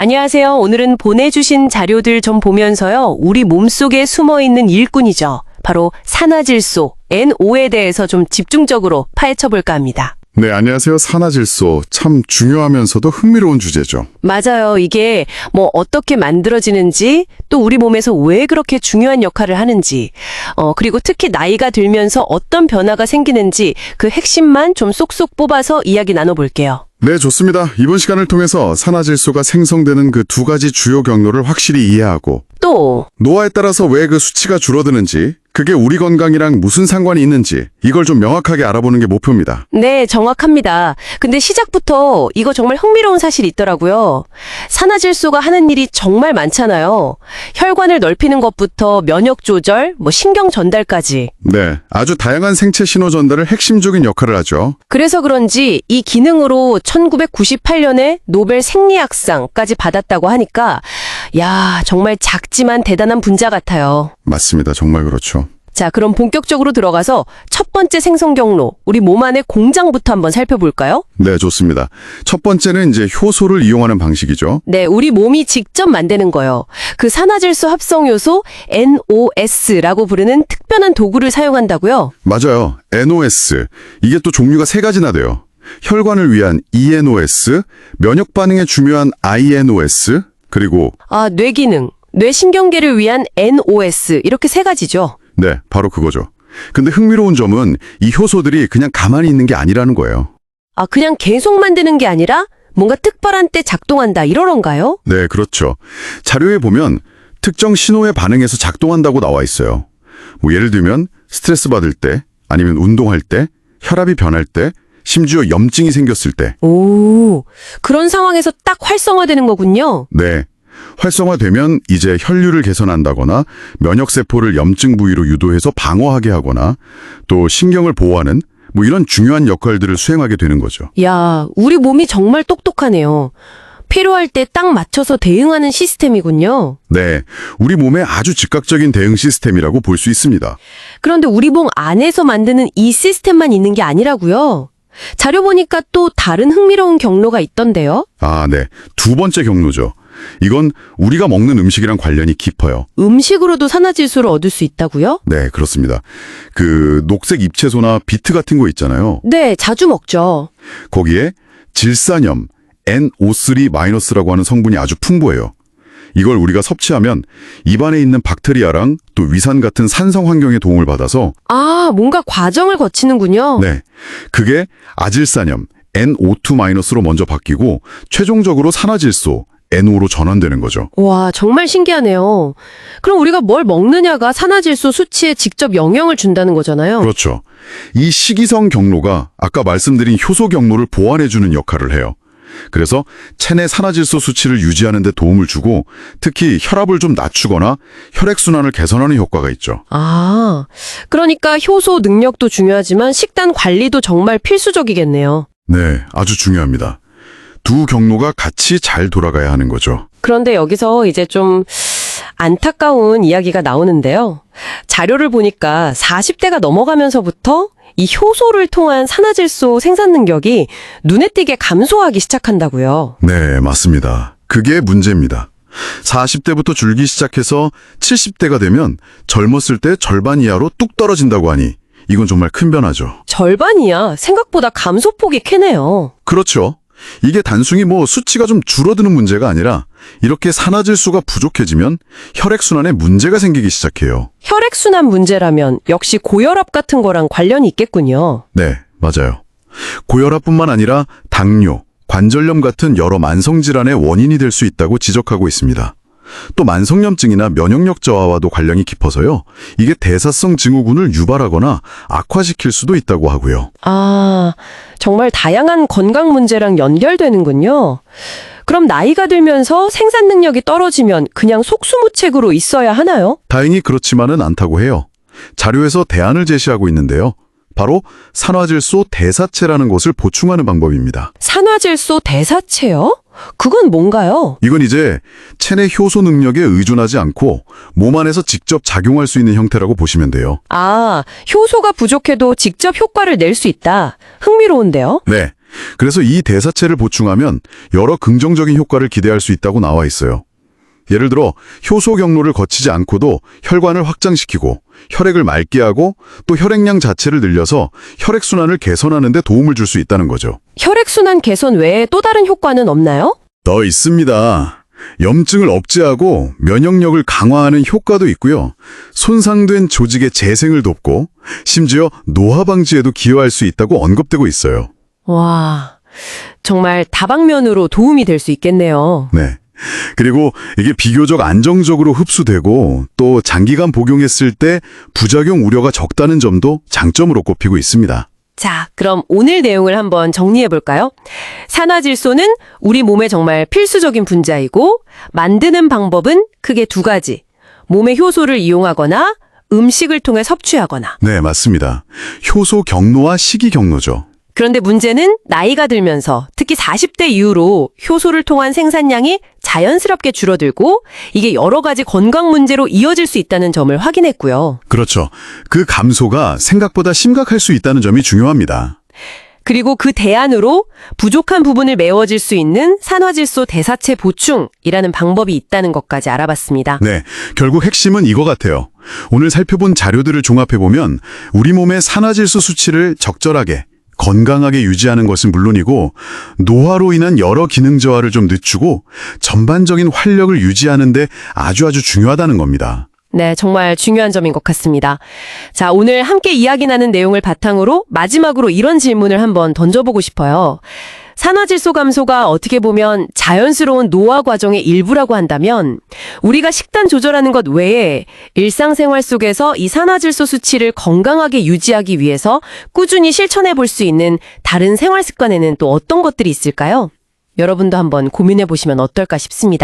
안녕하세요. 오늘은 보내주신 자료들 좀 보면서요. 우리 몸속에 숨어있는 일꾼이죠. 바로 산화질소, NO에 대해서 좀 집중적으로 파헤쳐볼까 합니다. 네, 안녕하세요. 산화질소. 참 중요하면서도 흥미로운 주제죠. 맞아요. 이게 어떻게 만들어지는지, 또 우리 몸에서 왜 그렇게 중요한 역할을 하는지, 그리고 특히 나이가 들면서 어떤 변화가 생기는지 그 핵심만 좀 쏙쏙 뽑아서 이야기 나눠볼게요. 네, 좋습니다. 이번 시간을 통해서 산화질소가 생성되는 그 두 가지 주요 경로를 확실히 이해하고 또 노화에 따라서 왜 그 수치가 줄어드는지, 그게 우리 건강이랑 무슨 상관이 있는지 이걸 좀 명확하게 알아보는 게 목표입니다. 네, 정확합니다. 근데 시작부터 이거 정말 흥미로운 사실이 있더라고요. 산화질소가 하는 일이 정말 많잖아요. 혈관을 넓히는 것부터 면역 조절, 신경 전달까지. 네, 아주 다양한 생체 신호 전달을 핵심적인 역할을 하죠. 그래서 그런지 이 기능으로 1998년에 노벨 생리학상까지 받았다고 하니까 야, 정말 작지만 대단한 분자 같아요. 맞습니다. 정말 그렇죠. 자, 그럼 본격적으로 들어가서 첫 번째 생성 경로, 우리 몸 안의 공장부터 한번 살펴볼까요? 네, 좋습니다. 첫 번째는 이제 효소를 이용하는 방식이죠. 네, 우리 몸이 직접 만드는 거요. 그 산화질소 합성 요소 NOS라고 부르는 특별한 도구를 사용한다고요? 맞아요. NOS. 이게 또 종류가 세 가지나 돼요. 혈관을 위한 ENOS, 면역 반응에 중요한 INOS, 그리고 뇌 기능, 뇌신경계를 위한 NOS 이렇게 세 가지죠. 네, 바로 그거죠. 근데 흥미로운 점은 이 효소들이 그냥 가만히 있는 게 아니라는 거예요. 그냥 계속 만드는 게 아니라 뭔가 특별한 때 작동한다 이러런가요? 네, 그렇죠. 자료에 보면 특정 신호에 반응해서 작동한다고 나와 있어요. 예를 들면 스트레스 받을 때, 아니면 운동할 때, 혈압이 변할 때, 심지어 염증이 생겼을 때. 오, 그런 상황에서 딱 활성화되는 거군요. 네. 활성화되면 이제 혈류를 개선한다거나 면역세포를 염증 부위로 유도해서 방어하게 하거나 또 신경을 보호하는 이런 중요한 역할들을 수행하게 되는 거죠. 야, 우리 몸이 정말 똑똑하네요. 필요할 때 딱 맞춰서 대응하는 시스템이군요. 네. 우리 몸의 아주 즉각적인 대응 시스템이라고 볼 수 있습니다. 그런데 우리 몸 안에서 만드는 이 시스템만 있는 게 아니라고요. 자료 보니까 또 다른 흥미로운 경로가 있던데요. 네. 두 번째 경로죠. 이건 우리가 먹는 음식이랑 관련이 깊어요. 음식으로도 산화질소를 얻을 수 있다고요? 네, 그렇습니다. 그 녹색 잎채소나 비트 같은 거 있잖아요. 네, 자주 먹죠. 거기에 질산염, NO3-라고 하는 성분이 아주 풍부해요. 이걸 우리가 섭취하면 입안에 있는 박테리아랑 또 위산 같은 산성 환경에 도움을 받아서 뭔가 과정을 거치는군요. 네, 그게 아질산염, NO2-로 먼저 바뀌고 최종적으로 산화질소, NO로 전환되는 거죠. 와, 정말 신기하네요. 그럼 우리가 뭘 먹느냐가 산화질소 수치에 직접 영향을 준다는 거잖아요. 그렇죠. 이 식이성 경로가 아까 말씀드린 효소 경로를 보완해주는 역할을 해요. 그래서 체내 산화질소 수치를 유지하는 데 도움을 주고 특히 혈압을 좀 낮추거나 혈액순환을 개선하는 효과가 있죠. 그러니까 효소 능력도 중요하지만 식단 관리도 정말 필수적이겠네요. 네, 아주 중요합니다. 두 경로가 같이 잘 돌아가야 하는 거죠. 그런데 여기서 이제 좀 안타까운 이야기가 나오는데요. 자료를 보니까 40대가 넘어가면서부터 이 효소를 통한 산화질소 생산 능력이 눈에 띄게 감소하기 시작한다고요. 네, 맞습니다. 그게 문제입니다. 40대부터 줄기 시작해서 70대가 되면 젊었을 때 절반 이하로 뚝 떨어진다고 하니 이건 정말 큰 변화죠. 절반이야. 생각보다 감소폭이 크네요. 그렇죠. 이게 단순히 수치가 좀 줄어드는 문제가 아니라 이렇게 산화질소가 부족해지면 혈액순환에 문제가 생기기 시작해요. 혈액순환 문제라면 역시 고혈압 같은 거랑 관련이 있겠군요. 네, 맞아요. 고혈압뿐만 아니라 당뇨, 관절염 같은 여러 만성질환의 원인이 될 수 있다고 지적하고 있습니다. 또 만성염증이나 면역력 저하와도 관련이 깊어서요. 이게 대사성 증후군을 유발하거나 악화시킬 수도 있다고 하고요. 정말 다양한 건강 문제랑 연결되는군요. 그럼 나이가 들면서 생산 능력이 떨어지면 그냥 속수무책으로 있어야 하나요? 다행히 그렇지만은 않다고 해요. 자료에서 대안을 제시하고 있는데요. 바로 산화질소 대사체라는 것을 보충하는 방법입니다. 산화질소 대사체요? 그건 뭔가요? 이건 이제 체내 효소 능력에 의존하지 않고 몸 안에서 직접 작용할 수 있는 형태라고 보시면 돼요. 효소가 부족해도 직접 효과를 낼 수 있다. 흥미로운데요? 네. 그래서 이 대사체를 보충하면 여러 긍정적인 효과를 기대할 수 있다고 나와 있어요. 예를 들어 효소 경로를 거치지 않고도 혈관을 확장시키고 혈액을 맑게 하고 또 혈액량 자체를 늘려서 혈액순환을 개선하는 데 도움을 줄 수 있다는 거죠. 혈액순환 개선 외에 또 다른 효과는 없나요? 더 있습니다. 염증을 억제하고 면역력을 강화하는 효과도 있고요. 손상된 조직의 재생을 돕고 심지어 노화 방지에도 기여할 수 있다고 언급되고 있어요. 와, 정말 다방면으로 도움이 될 수 있겠네요. 네. 그리고 이게 비교적 안정적으로 흡수되고 또 장기간 복용했을 때 부작용 우려가 적다는 점도 장점으로 꼽히고 있습니다. 자, 그럼 오늘 내용을 한번 정리해 볼까요? 산화질소는 우리 몸에 정말 필수적인 분자이고 만드는 방법은 크게 두 가지. 몸의 효소를 이용하거나 음식을 통해 섭취하거나. 네, 맞습니다. 효소 경로와 식이 경로죠. 그런데 문제는 나이가 들면서 특히 40대 이후로 효소를 통한 생산량이 자연스럽게 줄어들고 이게 여러 가지 건강 문제로 이어질 수 있다는 점을 확인했고요. 그렇죠. 그 감소가 생각보다 심각할 수 있다는 점이 중요합니다. 그리고 그 대안으로 부족한 부분을 메워질 수 있는 산화질소 대사체 보충이라는 방법이 있다는 것까지 알아봤습니다. 네, 결국 핵심은 이거 같아요. 오늘 살펴본 자료들을 종합해보면 우리 몸의 산화질소 수치를 적절하게 건강하게 유지하는 것은 물론이고 노화로 인한 여러 기능 저하를 좀 늦추고 전반적인 활력을 유지하는 데 아주 중요하다는 겁니다. 네, 정말 중요한 점인 것 같습니다. 자, 오늘 함께 이야기 나눈 내용을 바탕으로 마지막으로 이런 질문을 한번 던져보고 싶어요. 산화질소 감소가 어떻게 보면 자연스러운 노화 과정의 일부라고 한다면 우리가 식단 조절하는 것 외에 일상생활 속에서 이 산화질소 수치를 건강하게 유지하기 위해서 꾸준히 실천해 볼 수 있는 다른 생활 습관에는 또 어떤 것들이 있을까요? 여러분도 한번 고민해 보시면 어떨까 싶습니다.